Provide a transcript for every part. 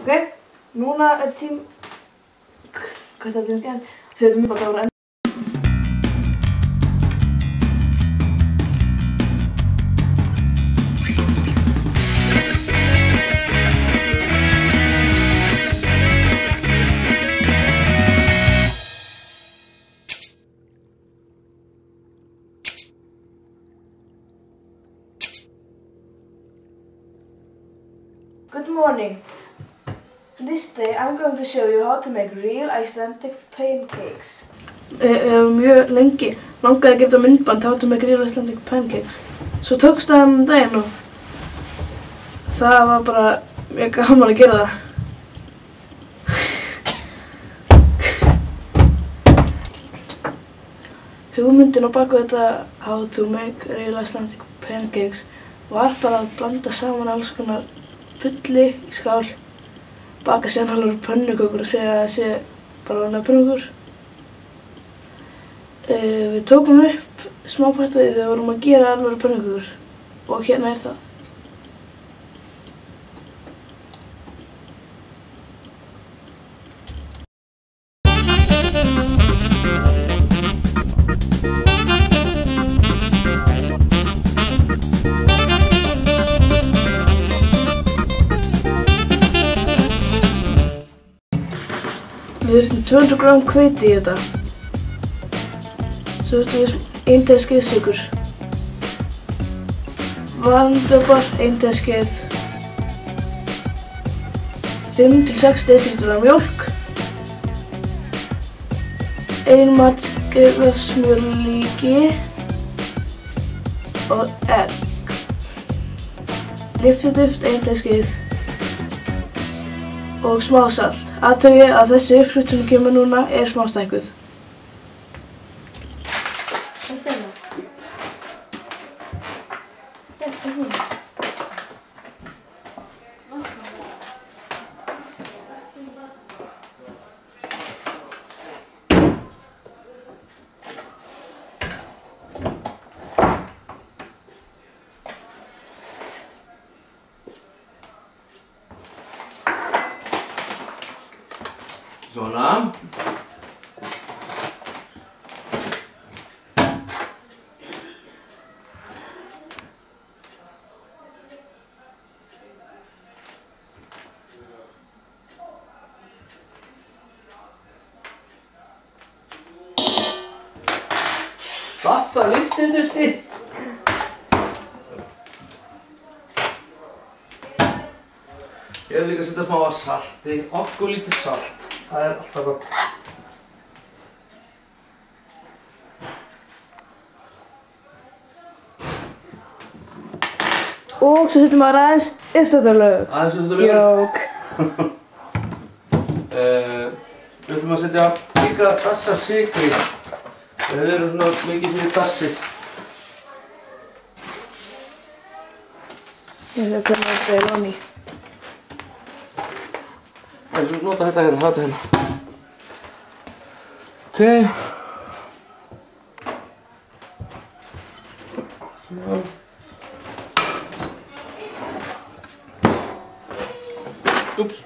Ok, núna hvað er þetta gert? Þau eru mjög bara gáður enn. Good morning. This day I'm going to show you how to make real Icelandic pancakes. Mjög lengi langaði að gera myndband how to make real Icelandic pancakes. Svo tókst það daginn og það var bara mjög gaman að gera það. Hugmyndin á baku þetta how to make real Icelandic pancakes var bara að blanda saman alls konar bulli í skál, baka síðan hálfur pönnukökur og segja að það sé bara vanlega pönnukökur. Við tókum upp smáparta því þegar við vorum að gera alvöru pönnukökur og hérna er það. Við þurftum 200 g hveiti í þetta. Svo þurftum við 1 teskeið sykur. Vatnsdropar 1 teskeið. 5 til 6 dl mjólk. 1 matskeið af smjörlíki og egg. Lyftiduft 1 teskeið og smá salt. Athugið að þessi uppskrift sem kemur núna er smástækkuð. Svona. Bassa lyftidufti. Ég vil líka setja smá af salti, okkur lítið salt. Það er alltaf gott. Og svo setjum maður aðeins uppþvottarlög. Aðeins uppþvottarlög? Djók. Við ætlum að setja líka dassa sykri. Við erum svona mikið fyrir dassið. Ég ætla að koma að beila á ný. Við ætlum að nota þetta hérna, Ok. Svona. Úps.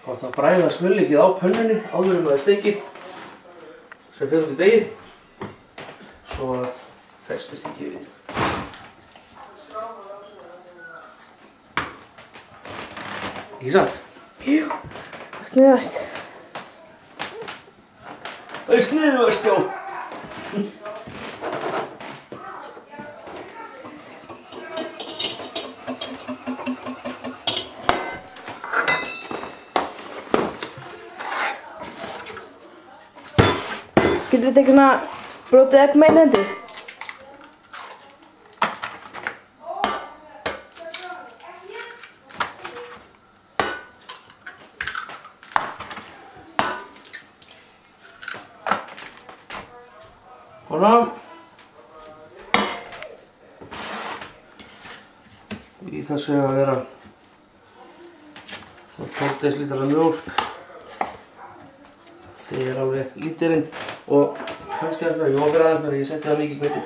Gott að bræða smjörlíkið á pönnunni áður en það er steikið sem fer út í deigið svo að festist ekki við. Ekki satt? Jú, það sniðast. Það er sniðast, já. Getur við tekið brotið egg með hendi? Svona. Í þessu að vera 12 dl mjólk. Það er alveg lítirinn og kannski aðeins ég má vera aðeins meira, ég setti það mikið hveiti.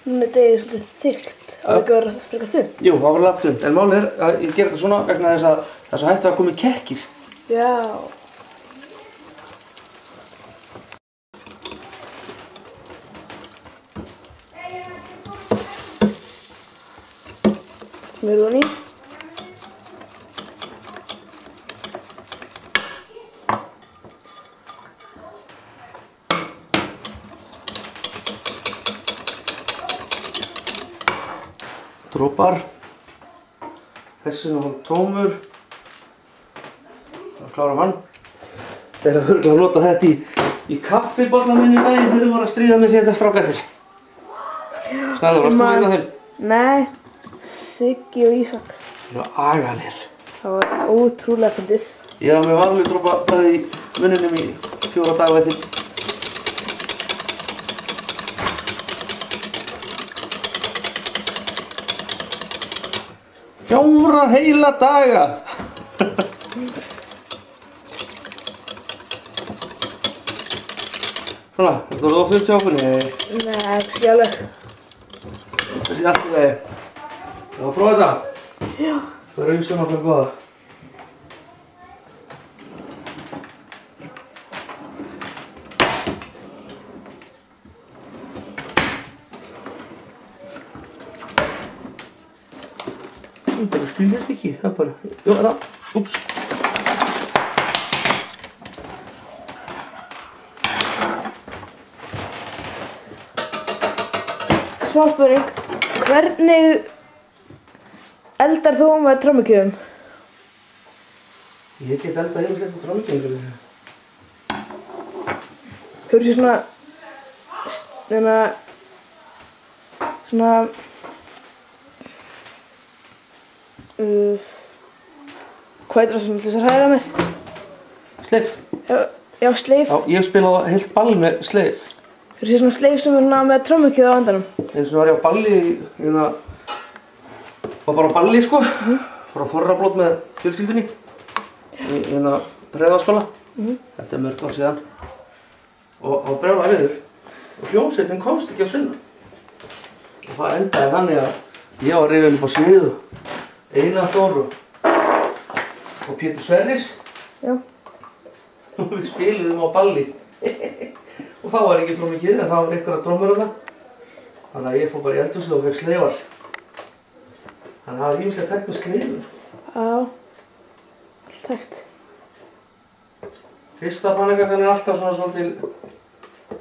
Núna er deigið svolítið þykkt, á ekki að vera frekar þunnt. Jú, það var lagt þunnt, en málið er að ég gera þetta svona vegna þess að það er svo hægt að koma í kekkir. Já. Smurðu hann í. Dropar. Þessi nú tómur. Það klárum hann. Þeir eru örugglega að nota þetta í kaffibolla minni daginn þegar þeir voru að stríða mér hérna strákarnir. Stæður, varst þú einn af þeim? Nei, Siggi og Ísak. Það eru agalegir. Það var ótrúlega fyndið. Já, mér var alveg dropaði í munninum í 4 daga eftir. Fjóra heila daga! Svona, þetta voru of þurft hjá okkur? Nei, Ekki alveg. þessi allt í lagi. Það var að prófa þetta? Já. Það er auðvitað nokkuð góða. Það skiljaðist ekki, það bara... Jú, það. Úps. Smá spurning. Hvernig eldar þú með trommukjöfum? Ég get eldað ýmislegt með trommukjöfum. Hefur þú svona... Svona... Hvað heitir það sem þú ætlar að hræra með? Sleif. Já, sleif. Já, ég hef spilað heilt ball með sleif. Hefur þú svona sleif sem er með trommukjöf á endanum? Eins og var ég á balli var bara á balli sko. Fór á þorrablót með fjölskyldunni. Í Breiðholtsskóla. Þetta er mörg ár síðan. Og brjálaði veður. Og hljómsveitin komst ekki á sunnan. Og það endaði þannig að ég var rifinn upp á sviðu. Einar Þór og Pétur Sverris. Já. Og við spiluðum á balli. Og þá var ekki trommukið, en það var einhverja trommur þarna. Þannig að ég fór bara í eldhúsið og fekk sleifar. Þannig að það var ýmislegt hægt með sleifum. Já. Allt hægt. Fyrsta pannukakkan er alltaf svona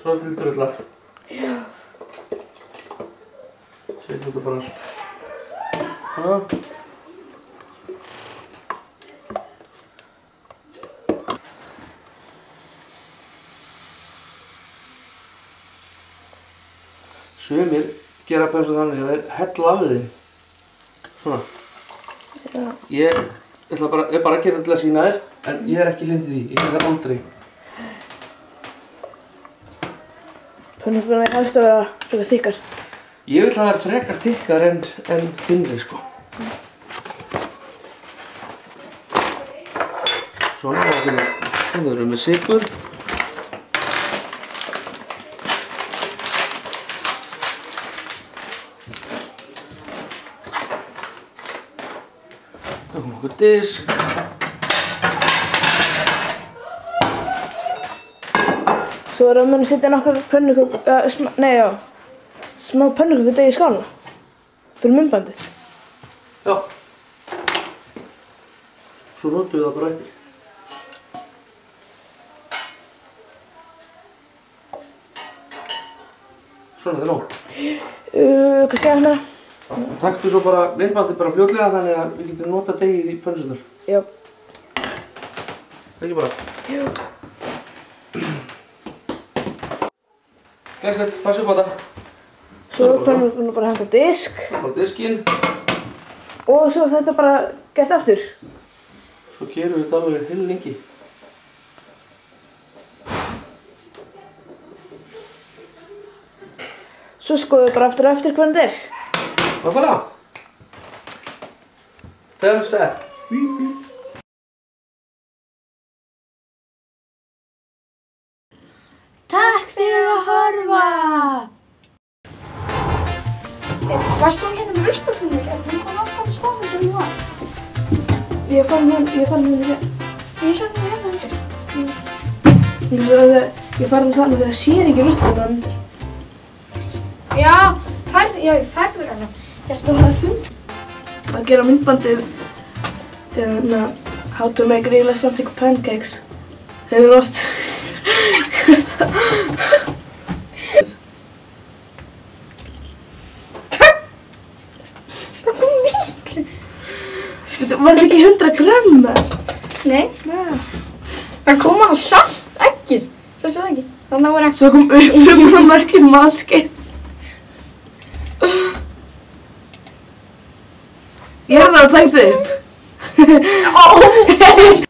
svolítil drulla. Já. Setjum þetta bara allt. Svona. Sumir gera pönsu þannig að þeir hella af þeim. Svona. Já. Ég er bara að gera þetta til að sýna þér, en ég er ekki lindið því. Ég gera það aldrei. Pönnukökurnar er helst að vera frekar þykkar. Ég vil að það er frekar þykkar en þynnri, sko. Svona, þannig erum við með sykur. Það kom okkur disk. Svo erum við að setja nokkrar pönnukökur, smá pönnukökur degi í skáluna. Fyrir munnbandið. Já. Svo notum við það bara eftir. Svona, þetta er nóg. Hvað segja það? Taktu svo bara myndbandið bara fljótlega þannig að við getum notað degið í pönnusunar. Já. Ekki bara. Jú. Glæslegt, passu upp á þetta. Svo erum við bara að henda disk. Bara diskinn. Og svo er þetta bara gert aftur. Svo kerum við þetta alveg heil lengi. Svo skoðum við bara aftur og eftir hvernig þetta er. Nákvæmlega. Thumbs up. Takk fyrir að horfa! Varst þú hérna með ruslatunni? Hún kom alltaf á stafnum þegar hún var. Ég fann hérna. Ég sá hún hérna undir. Ég fann þannig að það sér ekki ruslatunnan. Já, ég færður hana. Ég ætti að hafa fund. Að gera myndbandið How to make real Icelandic pancakes. Hefur oft Var þetta ekki 100 gram? Nei. Nei. Það kom að salt ekkið. Fyrstu það ekki? Þannig að voru Svo kom upp margir matskeið. Ég hefði það að taka upp.